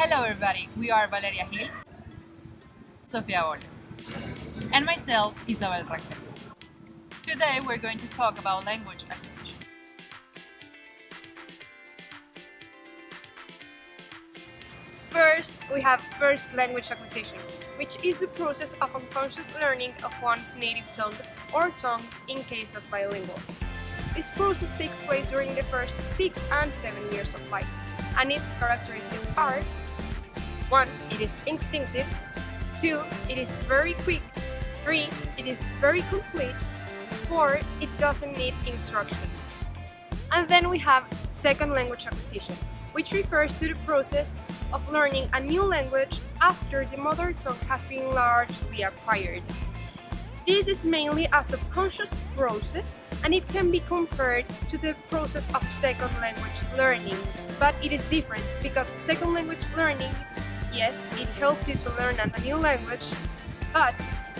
Hello everybody, we are Valeria Gil, Sofia Ola, and myself, Isabel Raquel. Today we're going to talk about language acquisition. First, we have first language acquisition, which is the process of unconscious learning of one's native tongue or tongues in case of bilinguals. This process takes place during the first 6 and 7 years of life, and its characteristics are 1. It is instinctive. 2. It is very quick. 3. It is very complete. 4. It doesn't need instruction. And then we have second language acquisition, which refers to the process of learning a new language after the mother tongue has been largely acquired. This is mainly a subconscious process, and it can be compared to the process of second language learning, but it is different because second language learning, yes, it helps you to learn a new language, but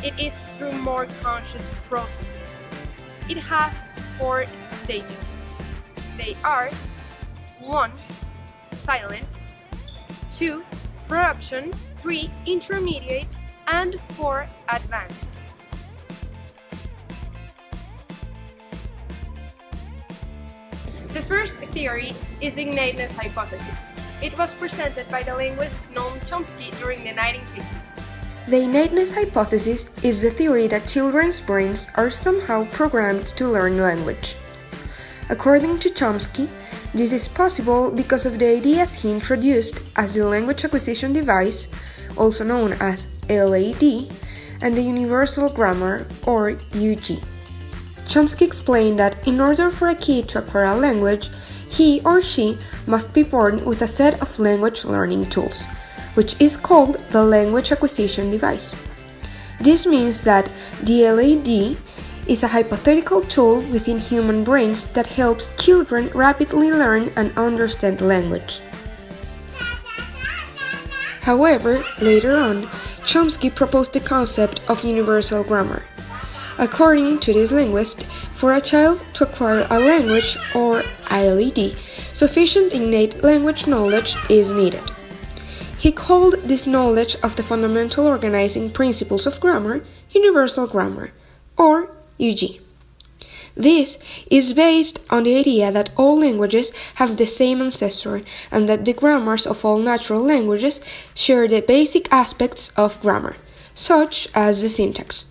it is through more conscious processes. It has 4 stages. They are 1. Silent, 2. Production, 3. Intermediate, and 4. Advanced. The first theory is the innateness hypothesis. It was presented by the linguist Noam Chomsky during the 1950s. The innateness hypothesis is the theory that children's brains are somehow programmed to learn language. According to Chomsky, this is possible because of the ideas he introduced as the language acquisition device, also known as LAD, and the universal grammar, or UG. Chomsky explained that in order for a kid to acquire a language, he or she must be born with a set of language learning tools, which is called the language acquisition device. This means that the LAD is a hypothetical tool within human brains that helps children rapidly learn and understand language. However, later on, Chomsky proposed the concept of universal grammar. According to this linguist, for a child to acquire a language, or ILED, sufficient innate language knowledge is needed. He called this knowledge of the fundamental organizing principles of grammar universal grammar, or UG. This is based on the idea that all languages have the same ancestor and that the grammars of all natural languages share the basic aspects of grammar, such as the syntax.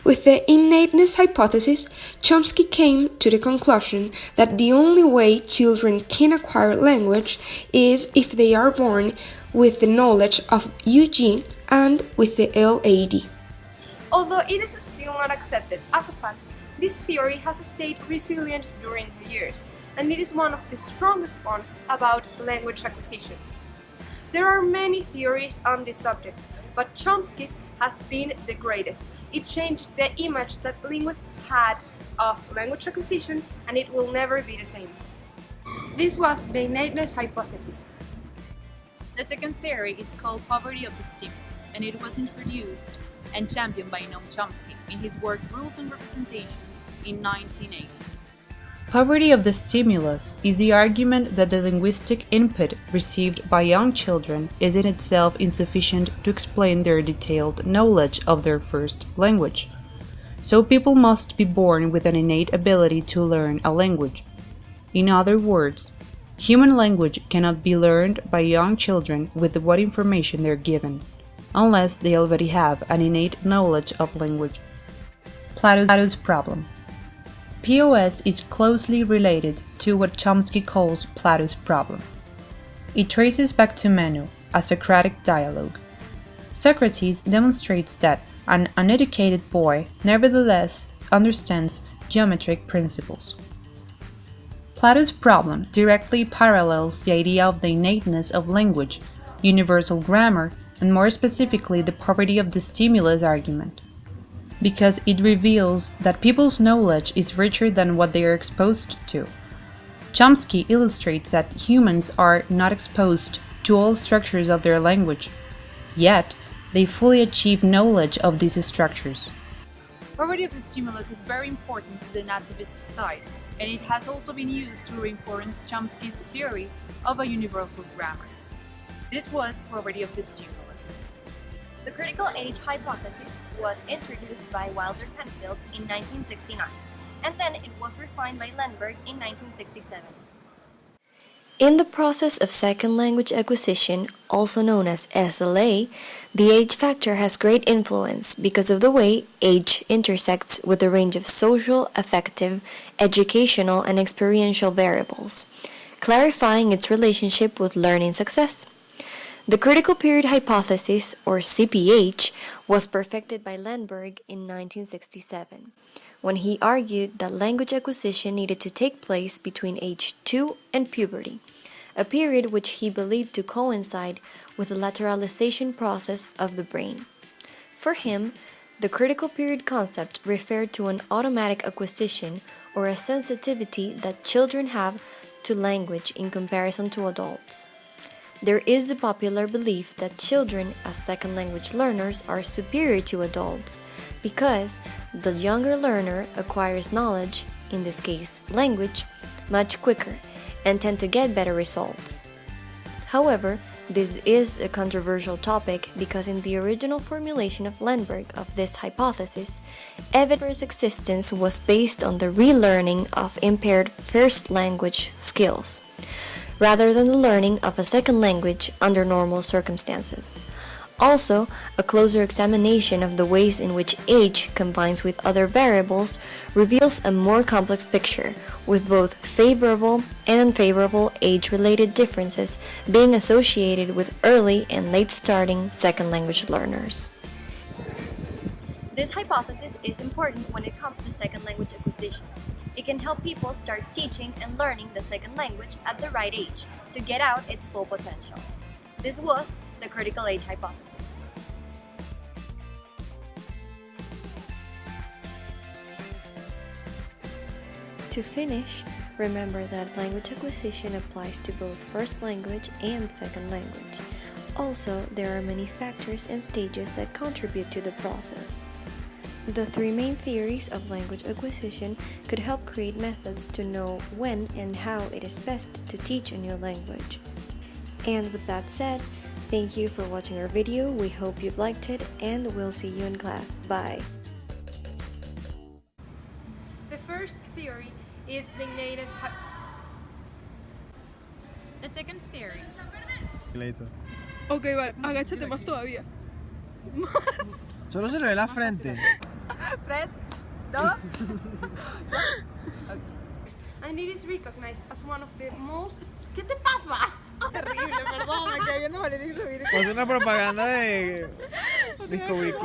With the innateness hypothesis, Chomsky came to the conclusion that the only way children can acquire language is if they are born with the knowledge of UG and with the LAD. Although it is still not accepted as a fact, this theory has stayed resilient during the years, and it is one of the strongest ones about language acquisition. There are many theories on this subject, but Chomsky's has been the greatest. It changed the image that linguists had of language acquisition, and it will never be the same. This was the innateness hypothesis. The second theory is called poverty of the stimulus, and it was introduced and championed by Noam Chomsky in his work Rules and Representations in 1980. Poverty of the stimulus is the argument that the linguistic input received by young children is in itself insufficient to explain their detailed knowledge of their first language. So people must be born with an innate ability to learn a language. In other words, human language cannot be learned by young children with what information they're given, unless they already have an innate knowledge of language. Plato's problem. POS is closely related to what Chomsky calls Plato's problem. It traces back to Meno, a Socratic dialogue. Socrates demonstrates that an uneducated boy nevertheless understands geometric principles. Plato's problem directly parallels the idea of the innateness of language, universal grammar, and more specifically the poverty of the stimulus argument, because it reveals that people's knowledge is richer than what they are exposed to. Chomsky illustrates that humans are not exposed to all structures of their language, yet they fully achieve knowledge of these structures. Poverty of the stimulus is very important to the nativist side, and it has also been used to reinforce Chomsky's theory of a universal grammar. This was poverty of the stimulus. The critical age hypothesis was introduced by Wilder Penfield in 1969, and then it was refined by Lenberg in 1967. In the process of second language acquisition, also known as SLA, the age factor has great influence because of the way age intersects with a range of social, affective, educational, and experiential variables, clarifying its relationship with learning success. The critical period hypothesis, or CPH, was perfected by Lenberg in 1967, when he argued that language acquisition needed to take place between age 2 and puberty, a period which he believed to coincide with the lateralization process of the brain. For him, the critical period concept referred to an automatic acquisition or a sensitivity that children have to language in comparison to adults. There is a popular belief that children as second language learners are superior to adults because the younger learner acquires knowledge, in this case language, much quicker and tend to get better results. However, this is a controversial topic because in the original formulation of Lenberg of this hypothesis, evidence for its existence was based on the relearning of impaired first language skills, rather than the learning of a second language under normal circumstances. Also, a closer examination of the ways in which age combines with other variables reveals a more complex picture, with both favorable and unfavorable age-related differences being associated with early and late starting second language learners. This hypothesis is important when it comes to second language acquisition. It can help people start teaching and learning the second language at the right age to get out its full potential. This was the critical age hypothesis. To finish, remember that language acquisition applies to both first language and second language. Also, there are many factors and stages that contribute to the process. The three main theories of language acquisition could help create methods to know when and how it is best to teach a new language. And with that said, thank you for watching our video. We hope you've liked it and we'll see you in class. Bye! The first theory is the native The second theory. Later. Ok, vale, agáchate más todavía. Solo se le ve la frente. 3, 2. and it is recognized as one of the most... ¿Qué te pasa? Terrible, perdón, me quedé viendo Valeria y subir. Es una propaganda de Discovery Kids.